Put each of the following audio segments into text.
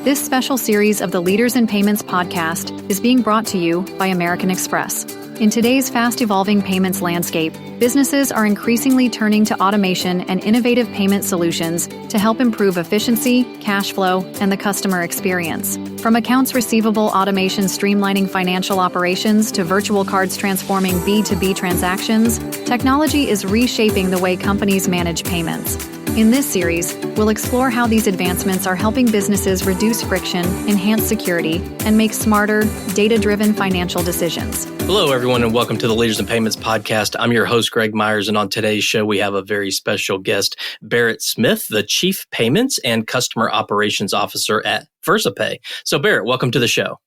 This special series of the Leaders in Payments podcast is being brought to you by American Express. In today's fast-evolving payments landscape, businesses are increasingly turning to automation and innovative payment solutions to help improve efficiency, cash flow, and the customer experience. From accounts receivable automation streamlining financial operations to virtual cards transforming B2B transactions, technology is reshaping the way companies manage payments. In this series, we'll explore how these advancements are helping businesses reduce friction, enhance security, and make smarter, data-driven financial decisions. Hello, everyone, and welcome to the Leaders in Payments podcast. I'm your host, Greg Myers, and on today's show, we have a very special guest, Barrett Smith, the Chief Payments and Customer Operations Officer at Versapay. So, Barrett, welcome to the show.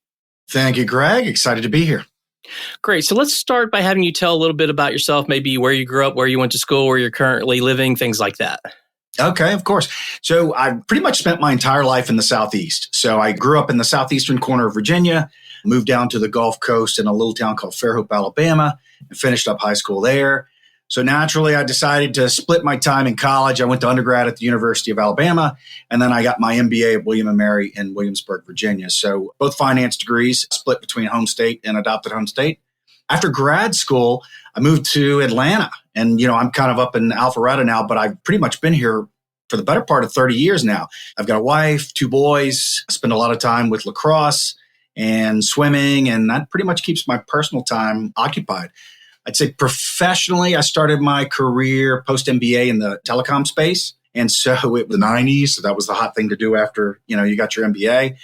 Thank you, Greg. Excited to be here. Great. So let's start by having you tell a little bit about yourself, maybe where you grew up, where you went to school, where you're currently living, things like that. Okay, of course. So I pretty much spent my entire life in the Southeast. So I grew up in the southeastern corner of Virginia, moved down to the Gulf Coast in a little town called Fairhope, Alabama, and finished up high school there. So naturally, I decided to split my time in college. I went to undergrad at the University of Alabama, and then I got my MBA at William & Mary in Williamsburg, Virginia. So both finance degrees split between home state and adopted home state. After grad school, I moved to Atlanta. And, I'm kind of up in Alpharetta now, but I've pretty much been here for the better part of 30 years now. I've got a wife, 2 boys. I spend a lot of time with lacrosse and swimming, and that pretty much keeps my personal time occupied. I'd say professionally, I started my career post-MBA in the telecom space. And so it was the 90s. So that was the hot thing to do after, you got your MBA.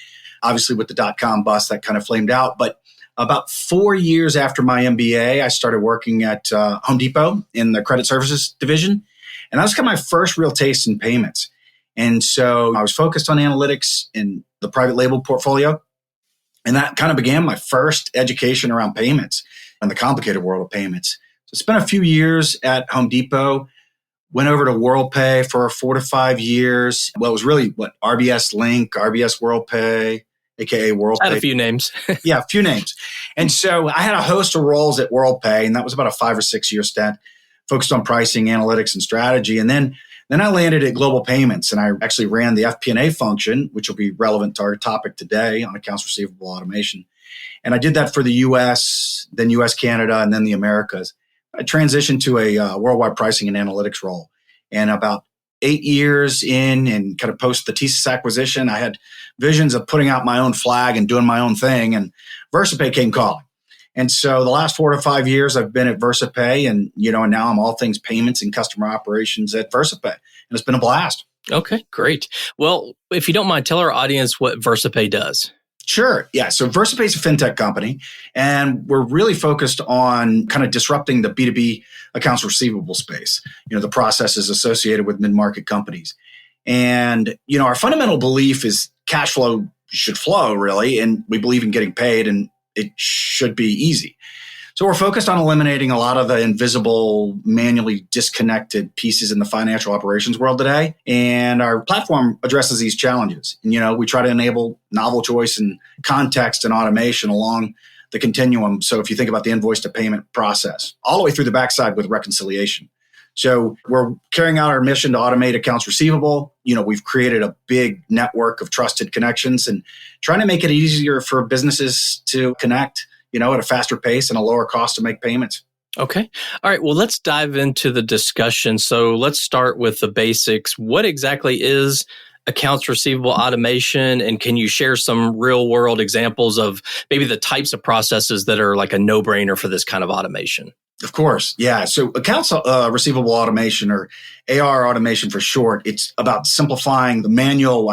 Obviously, with the dot-com bust, that kind of flamed out. But about 4 years after my MBA, I started working at Home Depot in the credit services division. And that was kind of my first real taste in payments. And so I was focused on analytics in the private label portfolio. And that kind of began my first education around payments and the complicated world of payments. So spent a few years at Home Depot, went over to Worldpay for 4 to 5 years. Well, it was really RBS Link, RBS Worldpay, AKA Worldpay. I had a few names. Yeah, a few names. And so I had a host of roles at Worldpay, and that was about a 5 or 6 year stint, focused on pricing, analytics, and strategy. And then I landed at Global Payments, and I actually ran the FP&A function, which will be relevant to our topic today on accounts receivable automation. And I did that for the U.S., then U.S., Canada, and then the Americas. I transitioned to a worldwide pricing and analytics role. And about 8 years in and kind of post the TSYS acquisition, I had visions of putting out my own flag and doing my own thing. And Versapay came calling. And so the last 4 to 5 years I've been at Versapay, and now I'm all things payments and customer operations at Versapay. And it's been a blast. Okay, great. Well, if you don't mind, tell our audience what Versapay does. Sure. Yeah. So Versapay is a fintech company, and we're really focused on kind of disrupting the B2B accounts receivable space, the processes associated with mid-market companies. And, our fundamental belief is cash flow should flow, really, and we believe in getting paid, and it should be easy. So we're focused on eliminating a lot of the invisible, manually disconnected pieces in the financial operations world today. And our platform addresses these challenges. And, we try to enable novel choice and context and automation along the continuum. So if you think about the invoice to payment process, all the way through the backside with reconciliation. So we're carrying out our mission to automate accounts receivable. We've created a big network of trusted connections and trying to make it easier for businesses to connect, at a faster pace and a lower cost to make payments. Okay. All right. Well, let's dive into the discussion. So let's start with the basics. What exactly is accounts receivable automation? And can you share some real world examples of maybe the types of processes that are like a no-brainer for this kind of automation? Of course. Yeah. So accounts receivable automation, or AR automation for short, it's about simplifying the manual,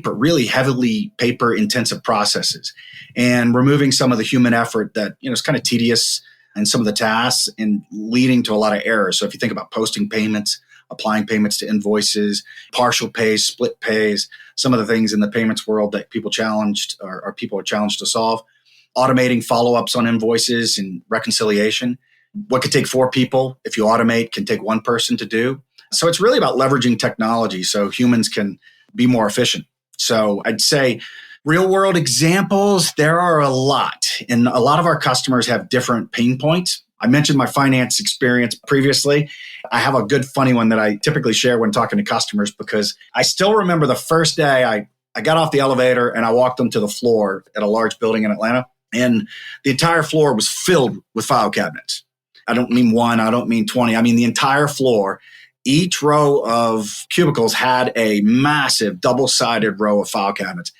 really heavily paper intensive processes, and removing some of the human effort that, is kind of tedious and some of the tasks and leading to a lot of errors. So if you think about posting payments, applying payments to invoices, partial pays, split pays, some of the things in the payments world that people are challenged to solve, automating follow-ups on invoices and reconciliation. What could take 4 people, if you automate, can take 1 person to do. So it's really about leveraging technology so humans can be more efficient. So I'd say real world examples, there are a lot. And a lot of our customers have different pain points. I mentioned my finance experience previously. I have a good funny one that I typically share when talking to customers, because I still remember the first day I I got off the elevator and I walked them to the floor at a large building in Atlanta. And the entire floor was filled with file cabinets. I don't mean one, I don't mean 20. I mean the entire floor. Each row of cubicles had a massive double-sided row of file cabinets.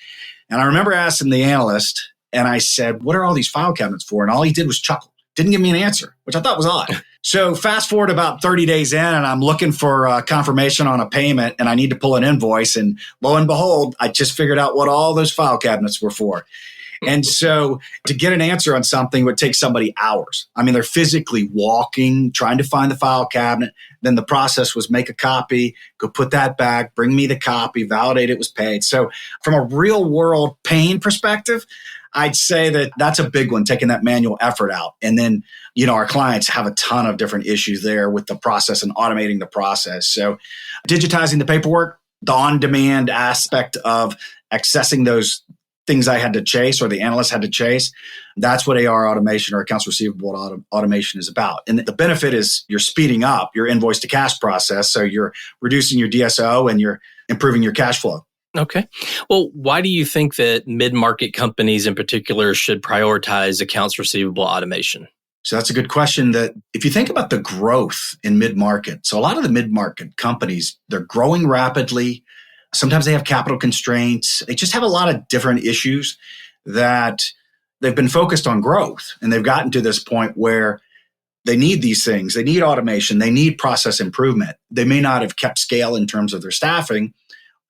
And I remember asking the analyst, and I said, what are all these file cabinets for? And all he did was chuckle. Didn't give me an answer, which I thought was odd. So fast forward about 30 days in, and I'm looking for confirmation on a payment, and I need to pull an invoice. And lo and behold, I just figured out what all those file cabinets were for. And so to get an answer on something would take somebody hours. I mean, they're physically walking, trying to find the file cabinet. Then the process was make a copy, go put that back, bring me the copy, validate it was paid. So from a real world pain perspective, I'd say that that's a big one, taking that manual effort out. And then, our clients have a ton of different issues there with the process and automating the process. So digitizing the paperwork, the on-demand aspect of accessing those things I had to chase or the analyst had to chase, that's what AR automation or accounts receivable automation is about. And the benefit is you're speeding up your invoice to cash process. So you're reducing your DSO and you're improving your cash flow. Okay. Well, why do you think that mid-market companies in particular should prioritize accounts receivable automation? So that's a good question. That if you think about the growth in mid-market, so a lot of the mid-market companies, they're growing rapidly. Sometimes they have capital constraints. They just have a lot of different issues that they've been focused on growth. And they've gotten to this point where they need these things. They need automation. They need process improvement. They may not have kept scale in terms of their staffing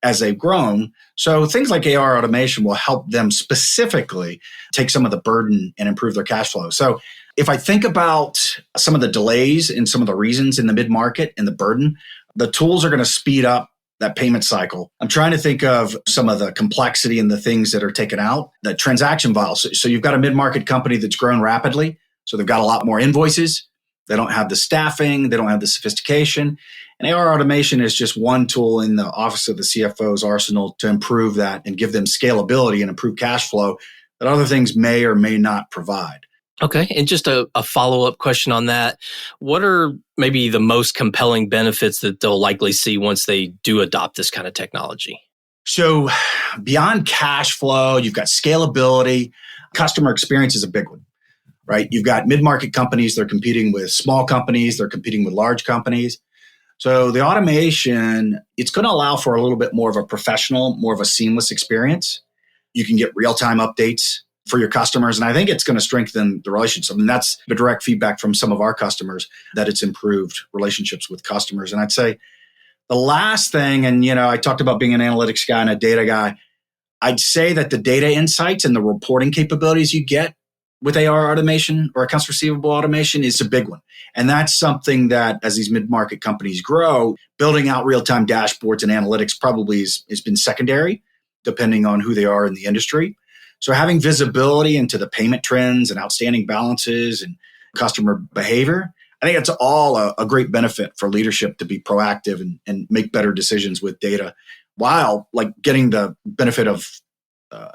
as they've grown. So things like AR automation will help them specifically take some of the burden and improve their cash flow. So if I think about some of the delays and some of the reasons in the mid-market and the burden, the tools are going to speed up that payment cycle. I'm trying to think of some of the complexity and the things that are taken out, the transaction files. So you've got a mid-market company that's grown rapidly. So they've got a lot more invoices. They don't have the staffing. They don't have the sophistication. And AR automation is just one tool in the office of the CFO's arsenal to improve that and give them scalability and improve cash flow that other things may or may not provide. Okay. And just a follow-up question on that. What are maybe the most compelling benefits that they'll likely see once they do adopt this kind of technology? So beyond cash flow, you've got scalability. Customer experience is a big one, right? You've got mid-market companies. They're competing with small companies. They're competing with large companies. So the automation, it's going to allow for a little bit more of a professional, more of a seamless experience. You can get real-time updates for your customers. And I think it's going to strengthen the relationships. I mean, that's the direct feedback from some of our customers that it's improved relationships with customers. And I'd say the last thing, and I talked about being an analytics guy and a data guy, I'd say that the data insights and the reporting capabilities you get with AR automation or accounts receivable automation is a big one. And that's something that as these mid-market companies grow, building out real-time dashboards and analytics probably has been secondary, depending on who they are in the industry. So having visibility into the payment trends and outstanding balances and customer behavior, I think it's all a great benefit for leadership to be proactive and make better decisions with data while getting the benefit of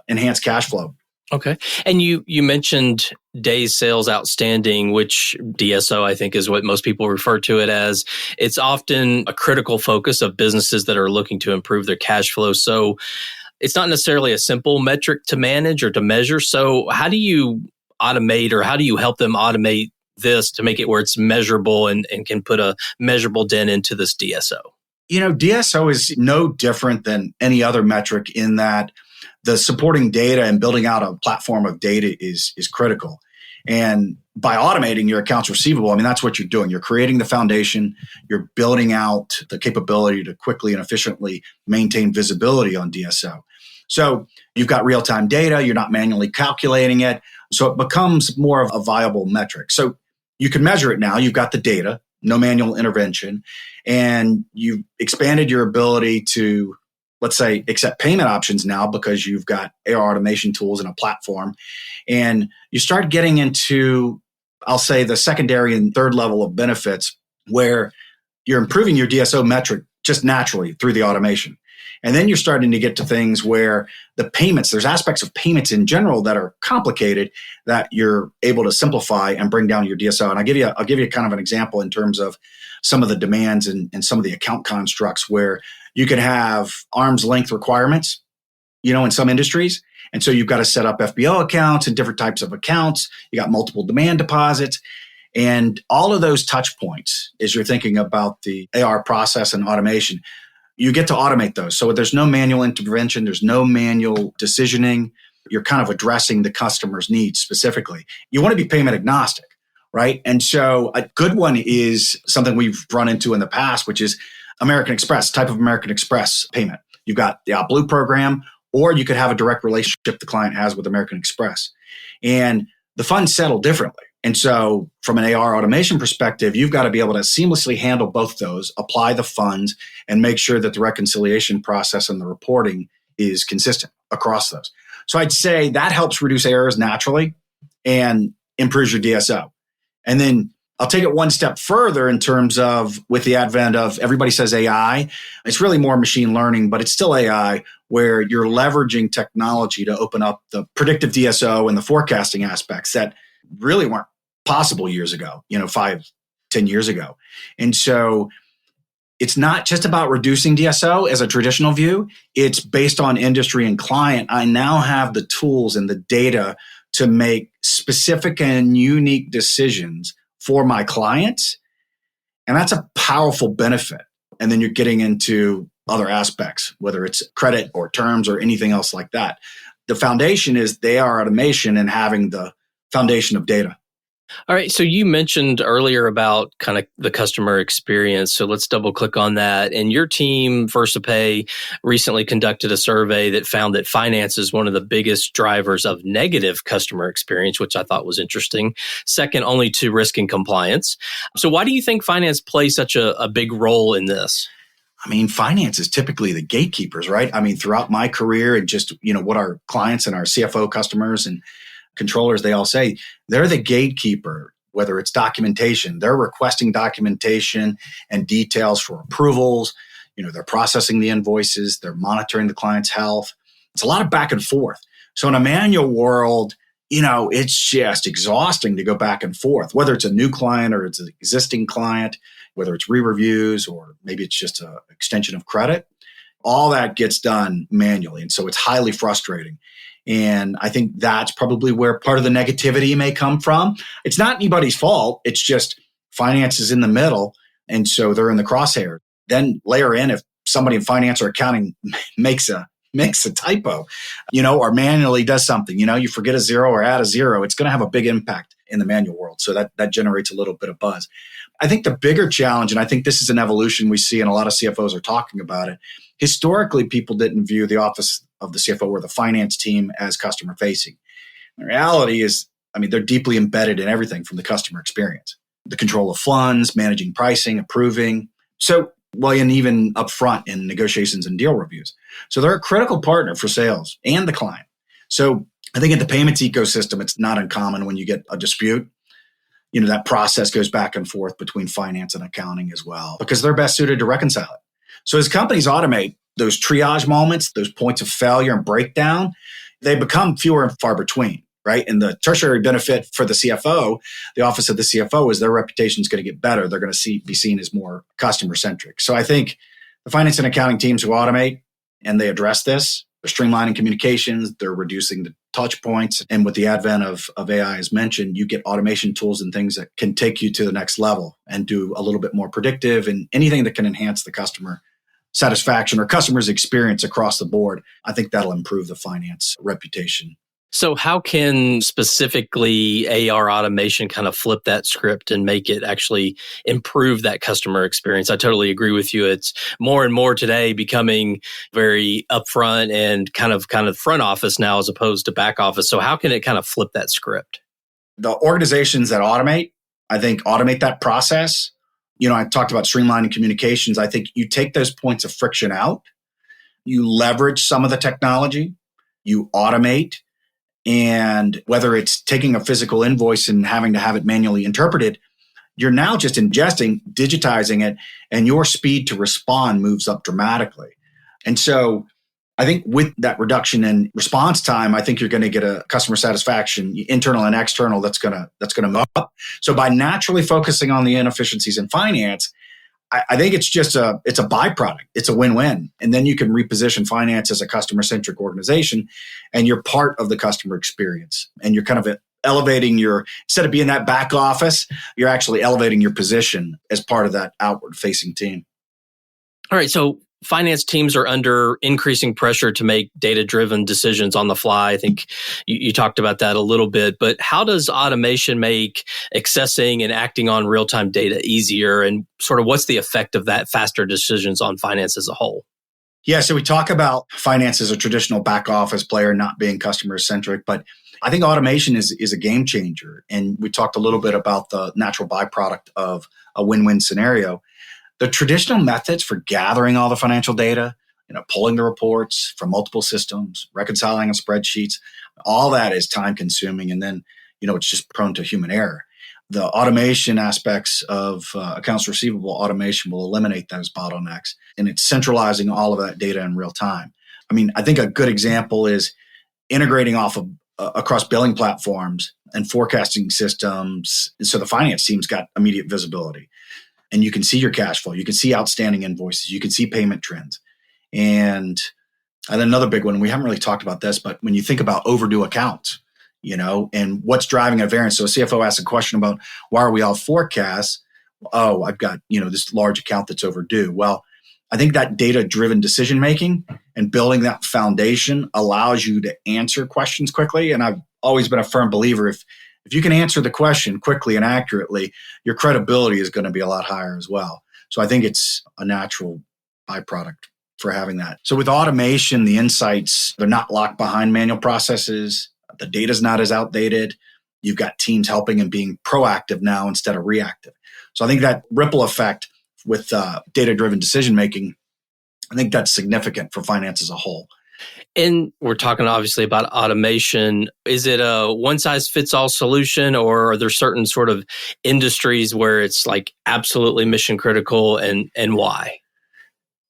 enhanced cash flow. Okay. And you mentioned days sales outstanding, which DSO, I think, is what most people refer to it as. It's often a critical focus of businesses that are looking to improve their cash flow. So it's not necessarily a simple metric to manage or to measure. So how do you automate or how do you help them automate this to make it where it's measurable and can put a measurable dent into this DSO? DSO is no different than any other metric in that the supporting data and building out a platform of data is critical. And by automating your accounts receivable, I mean, that's what you're doing. You're creating the foundation. You're building out the capability to quickly and efficiently maintain visibility on DSO. So you've got real-time data. You're not manually calculating it. So it becomes more of a viable metric. So you can measure it now. You've got the data, no manual intervention, and you've expanded your ability to, let's say, accept payment options now because you've got AR automation tools and a platform. And you start getting into, I'll say, the secondary and third level of benefits where you're improving your DSO metric just naturally through the automation. And then you're starting to get to things where the payments, there's aspects of payments in general that are complicated that you're able to simplify and bring down your DSO. And I'll give you kind of an example in terms of some of the demands and some of the account constructs where you can have arm's length requirements in some industries. And so you've got to set up FBO accounts and different types of accounts. You got multiple demand deposits. And all of those touch points, as you're thinking about the AR process and automation, you get to automate those. So there's no manual intervention. There's no manual decisioning. You're kind of addressing the customer's needs specifically. You want to be payment agnostic, right? And so a good one is something we've run into in the past, which is American Express, type of American Express payment. You've got the OutBlue program, or you could have a direct relationship the client has with American Express. And the funds settle differently. And so from an AR automation perspective, you've got to be able to seamlessly handle both those, apply the funds, and make sure that the reconciliation process and the reporting is consistent across those. So I'd say that helps reduce errors naturally and improves your DSO. And then I'll take it one step further in terms of with the advent of everybody says AI, it's really more machine learning, but it's still AI where you're leveraging technology to open up the predictive DSO and the forecasting aspects that really weren't possible years ago, 5-10 years ago. And so it's not just about reducing DSO as a traditional view. It's based on industry and client. I now have the tools and the data to make specific and unique decisions for my clients. And that's a powerful benefit. And then you're getting into other aspects, whether it's credit or terms or anything else like that. The foundation is the AR automation and having the foundation of data. All right. So you mentioned earlier about kind of the customer experience. So let's double click on that. And your team, Versapay, recently conducted a survey that found that finance is one of the biggest drivers of negative customer experience, which I thought was interesting. Second only to risk and compliance. So why do you think finance plays such a big role in this? I mean, finance is typically the gatekeepers, right? I mean, throughout my career and just, what our clients and our CFO customers and controllers, they all say they're the gatekeeper, whether it's documentation, they're requesting documentation and details for approvals. They're processing the invoices, they're monitoring the client's health. It's a lot of back and forth. So in a manual world, it's just exhausting to go back and forth, whether it's a new client or it's an existing client, whether it's re-reviews or maybe it's just an extension of credit. All that gets done manually. And so it's highly frustrating. And I think that's probably where part of the negativity may come from. It's not anybody's fault. It's just finance is in the middle. And so they're in the crosshair. Then layer in if somebody in finance or accounting makes a typo, or manually does something, you forget a zero or add a zero, it's going to have a big impact in the manual world. So that generates a little bit of buzz. I think the bigger challenge, and I think this is an evolution we see, and a lot of CFOs are talking about it. Historically, people didn't view the office of the CFO or the finance team as customer facing. The reality is, they're deeply embedded in everything from the customer experience, the control of funds, managing pricing, approving. And even upfront in negotiations and deal reviews. So they're a critical partner for sales and the client. So I think in the payments ecosystem, it's not uncommon when you get a dispute, that process goes back and forth between finance and accounting as well, because they're best suited to reconcile it. So as companies automate those triage moments, those points of failure and breakdown, they become fewer and far between, right? And the tertiary benefit for the CFO, the office of the CFO, is their reputation is going to get better. They're going to be seen as more customer-centric. So I think the finance and accounting teams who automate and they address this, they're streamlining communications, they're reducing the touch points. And with the advent of AI, as mentioned, you get automation tools and things that can take you to the next level and do a little bit more predictive and anything that can enhance the customer satisfaction or customer's experience across the board. I think that'll improve the finance reputation. So how can specifically AR automation kind of flip that script and make it actually improve that customer experience? I totally agree with you. It's more and more today becoming very upfront and kind of front office now as opposed to back office. So how can it kind of flip that script? The organizations that automate, I think, automate that process. I talked about streamlining communications. I think you take those points of friction out, you leverage some of the technology, you automate. And whether it's taking a physical invoice and having to have it manually interpreted, you're now just ingesting, digitizing it, and your speed to respond moves up dramatically. And so I think with that reduction in response time, I think you're going to get a customer satisfaction, internal and external, that's going to move up. So by naturally focusing on the inefficiencies in finance, I think it's just it's a byproduct. It's a win-win. And then you can reposition finance as a customer-centric organization, and you're part of the customer experience. And you're kind of elevating instead of being that back office, you're actually elevating your position as part of that outward-facing team. All right. So finance teams are under increasing pressure to make data-driven decisions on the fly. I think you talked about that a little bit, but how does automation make accessing and acting on real-time data easier? And sort of what's the effect of that faster decisions on finance as a whole? Yeah, so we talk about finance as a traditional back office player, not being customer-centric, but I think automation is a game changer. And we talked a little bit about the natural byproduct of a win-win scenario. The traditional methods for gathering all the financial data, pulling the reports from multiple systems, reconciling in spreadsheets, all that is time consuming. And then, it's just prone to human error. The automation aspects of accounts receivable automation will eliminate those bottlenecks. And it's centralizing all of that data in real time. I mean, I think a good example is integrating across billing platforms and forecasting systems. And so the finance team's got immediate visibility. And you can see your cash flow. You can see outstanding invoices. You can see payment trends. And another big one, we haven't really talked about this, but when you think about overdue accounts, and what's driving a variance. So a CFO asks a question about why are we all forecasts? Oh, I've got, this large account that's overdue. Well, I think that data-driven decision-making and building that foundation allows you to answer questions quickly. And I've always been a firm believer if you can answer the question quickly and accurately, your credibility is going to be a lot higher as well. So I think it's a natural byproduct for having that. So with automation, the insights, they're not locked behind manual processes. The data's not as outdated. You've got teams helping and being proactive now instead of reactive. So I think that ripple effect with data-driven decision-making, I think that's significant for finance as a whole. And we're talking obviously about automation. Is it a one-size-fits-all solution, or are there certain sort of industries where it's like absolutely mission critical, and why?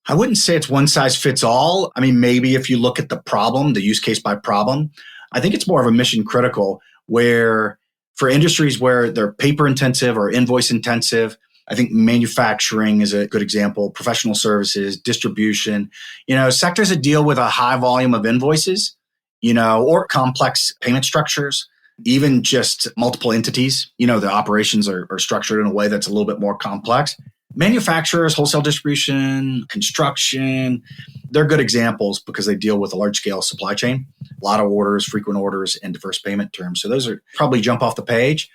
I wouldn't say it's one-size-fits-all. I mean, maybe if you look at the problem, the use case by problem, I think it's more of a mission critical where for industries where they're paper intensive or invoice intensive, I think manufacturing is a good example, professional services, distribution, sectors that deal with a high volume of invoices, or complex payment structures, even just multiple entities, the operations are structured in a way that's a little bit more complex. Manufacturers, wholesale distribution, construction, they're good examples because they deal with a large scale supply chain, a lot of orders, frequent orders, and diverse payment terms. So those are probably jump off the page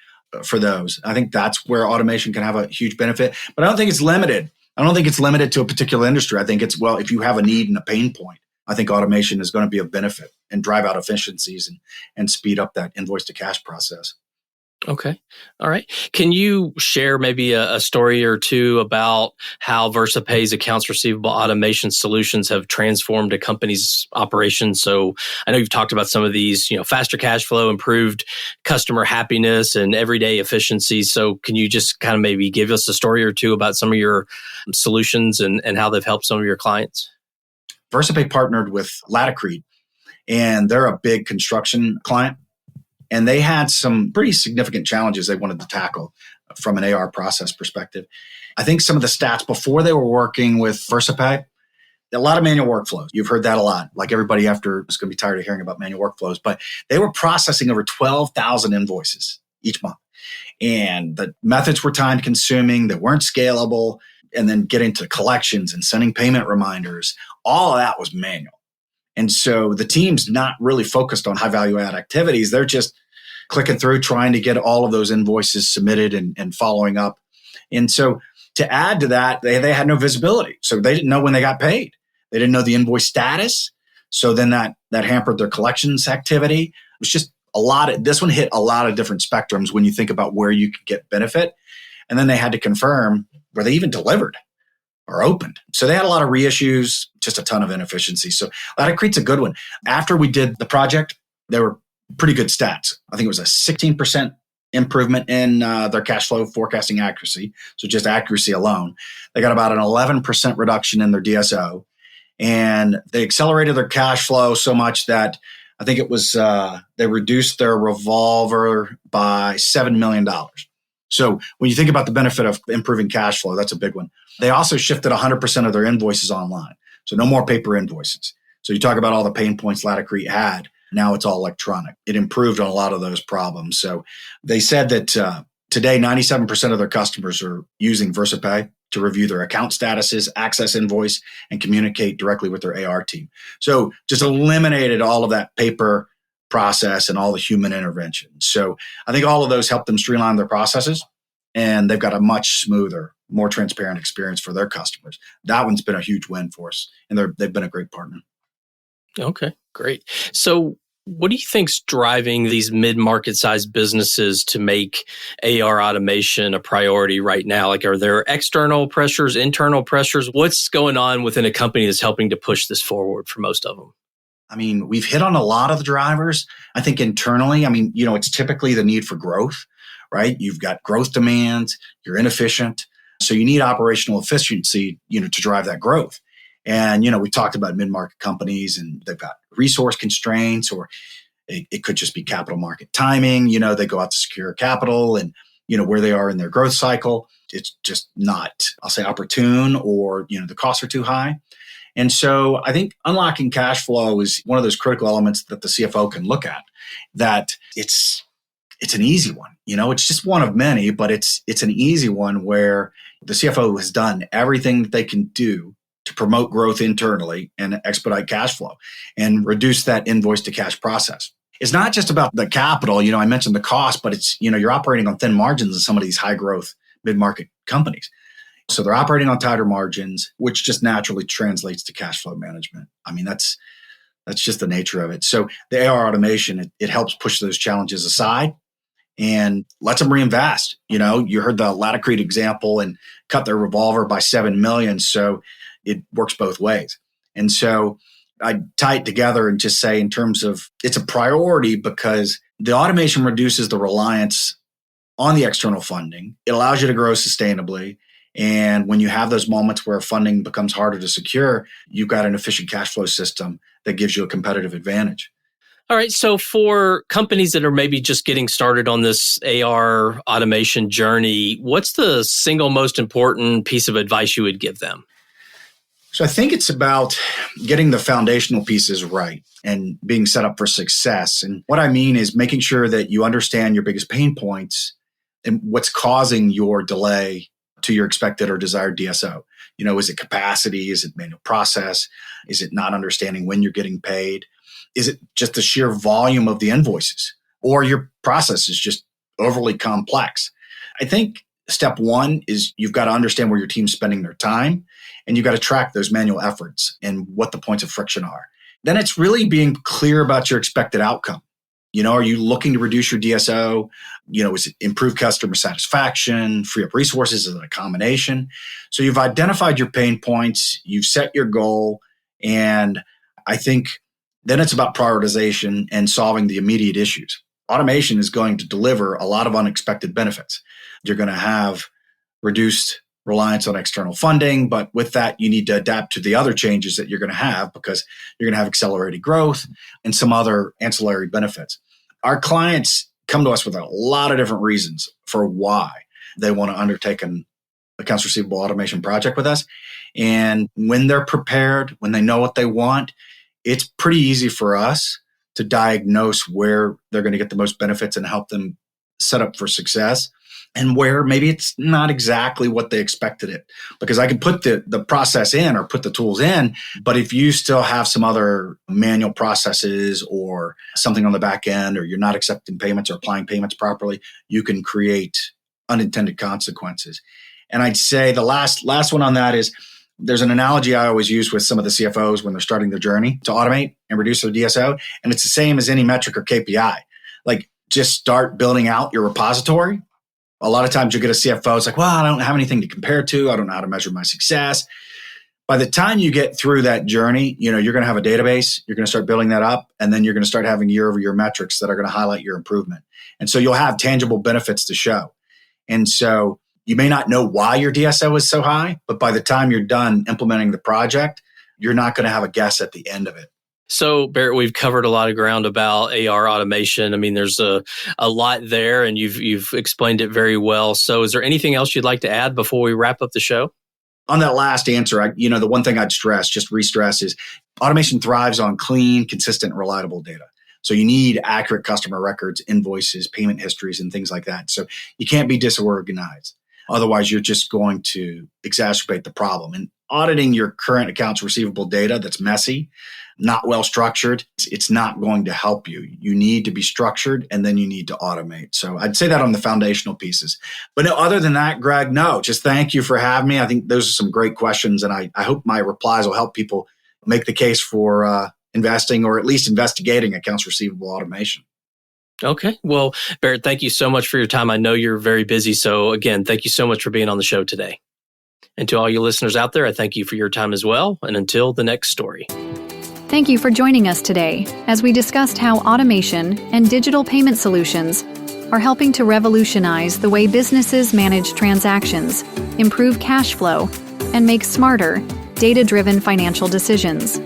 for those. I think that's where automation can have a huge benefit, but I don't think it's limited. I don't think it's limited to a particular industry. I think it's, if you have a need and a pain point, I think automation is going to be a benefit and drive out efficiencies and speed up that invoice to cash process. Okay. All right. Can you share maybe a story or two about how Versapay's accounts receivable automation solutions have transformed a company's operations? So I know you've talked about some of these, faster cash flow, improved customer happiness, and everyday efficiency. So can you just kind of maybe give us a story or two about some of your solutions and how they've helped some of your clients? Versapay partnered with Latacrete, and they're a big construction client. And they had some pretty significant challenges they wanted to tackle from an AR process perspective. I think some of the stats before they were working with Versapay, a lot of manual workflows. You've heard that a lot. Like everybody after is going to be tired of hearing about manual workflows, but they were processing over 12,000 invoices each month. And the methods were time consuming. They weren't scalable. And then getting to collections and sending payment reminders, all of that was manual. And so the team's not really focused on high value add activities. They're just clicking through, trying to get all of those invoices submitted and following up. And so to add to that, they had no visibility. So they didn't know when they got paid. They didn't know the invoice status. So then that hampered their collections activity. It was just this one hit a lot of different spectrums when you think about where you could get benefit. And then they had to confirm were they even delivered or opened. So they had a lot of reissues, just a ton of inefficiencies. So Latacrete's a good one. After we did the project, they were pretty good stats. I think it was a 16% improvement in their cash flow forecasting accuracy. So just accuracy alone. They got about an 11% reduction in their DSO. And they accelerated their cash flow so much that I think it was, they reduced their revolver by $7 million. So when you think about the benefit of improving cash flow, that's a big one. They also shifted 100% of their invoices online. So no more paper invoices. So you talk about all the pain points Laticrete had. Now it's all electronic. It improved on a lot of those problems. So they said that today, 97% of their customers are using Versapay to review their account statuses, access invoice, and communicate directly with their AR team. So just eliminated all of that paper process and all the human intervention. So I think all of those help them streamline their processes, and they've got a much smoother, more transparent experience for their customers. That one's been a huge win for us, and they've been a great partner. Okay, great. So what do you think's driving these mid-market sized businesses to make AR automation a priority right now? Like, are there external pressures, internal pressures? What's going on within a company that's helping to push this forward for most of them? I mean, we've hit on a lot of the drivers. I think internally, it's typically the need for growth, right? You've got growth demands, you're inefficient. So you need operational efficiency, to drive that growth. And, we talked about mid-market companies and they've got resource constraints, or it could just be capital market timing. They go out to secure capital and, where they are in their growth cycle, it's just not, I'll say, opportune, or, the costs are too high. And so I think unlocking cash flow is one of those critical elements that the CFO can look at, that it's an easy one. It's just one of many, but it's an easy one where the CFO has done everything that they can do to promote growth internally and expedite cash flow and reduce that invoice to cash process. It's not just about the capital. I mentioned the cost, but it's, you're operating on thin margins in some of these high growth mid-market companies. So they're operating on tighter margins, which just naturally translates to cash flow management. That's just the nature of it. So the AR automation, it helps push those challenges aside and lets them reinvest. You heard the Laticrete example and cut their revolver by $7 million. So it works both ways. And so I tie it together and just say, in terms of, it's a priority because the automation reduces the reliance on the external funding. It allows you to grow sustainably. And when you have those moments where funding becomes harder to secure, you've got an efficient cash flow system that gives you a competitive advantage. All right. So for companies that are maybe just getting started on this AR automation journey, what's the single most important piece of advice you would give them? So I think it's about getting the foundational pieces right and being set up for success. And what I mean is making sure that you understand your biggest pain points and what's causing your delay to your expected or desired DSO. Is it capacity? Is it manual process? Is it not understanding when you're getting paid? Is it just the sheer volume of the invoices? Or your process is just overly complex? I think step one is you've got to understand where your team's spending their time, and you've got to track those manual efforts and what the points of friction are. Then it's really being clear about your expected outcome. Are you looking to reduce your DSO? Is it improve customer satisfaction, free up resources? Is it a combination? So you've identified your pain points, you've set your goal, and I think then it's about prioritization and solving the immediate issues. Automation is going to deliver a lot of unexpected benefits. You're going to have reduced reliance on external funding, but with that, you need to adapt to the other changes that you're going to have, because you're going to have accelerated growth and some other ancillary benefits. Our clients come to us with a lot of different reasons for why they want to undertake an accounts receivable automation project with us. And when they're prepared, when they know what they want, it's pretty easy for us to diagnose where they're going to get the most benefits and help them set up for success, and where maybe it's not exactly what they expected it. Because I can put the process in or put the tools in, but if you still have some other manual processes or something on the back end, or you're not accepting payments or applying payments properly, you can create unintended consequences. And I'd say the last one on that is, there's an analogy I always use with some of the CFOs when they're starting their journey to automate and reduce their DSO. And it's the same as any metric or KPI. Like, just start building out your repository. A lot of times you get a CFO, it's like, well, I don't have anything to compare to. I don't know how to measure my success. By the time you get through that journey, you're going to have a database. You're going to start building that up. And then you're going to start having year-over-year metrics that are going to highlight your improvement. And so you'll have tangible benefits to show. And so you may not know why your DSO is so high, but by the time you're done implementing the project, you're not going to have a guess at the end of it. So, Barrett, we've covered a lot of ground about AR automation. I mean, there's a lot there, and you've explained it very well. So, is there anything else you'd like to add before we wrap up the show? On that last answer, the one thing I'd re-stress is automation thrives on clean, consistent, reliable data. So you need accurate customer records, invoices, payment histories, and things like that. So you can't be disorganized. Otherwise, you're just going to exacerbate the problem. And auditing your current accounts receivable data that's messy, not well structured, it's not going to help you. You need to be structured, and then you need to automate. So I'd say that on the foundational pieces. But no, other than that, Greg, no, just thank you for having me. I think those are some great questions, and I hope my replies will help people make the case for investing or at least investigating accounts receivable automation. Okay. Well, Barrett, thank you so much for your time. I know you're very busy. So again, thank you so much for being on the show today. And to all you listeners out there, I thank you for your time as well. And until the next story. Thank you for joining us today as we discussed how automation and digital payment solutions are helping to revolutionize the way businesses manage transactions, improve cash flow, and make smarter, data-driven financial decisions.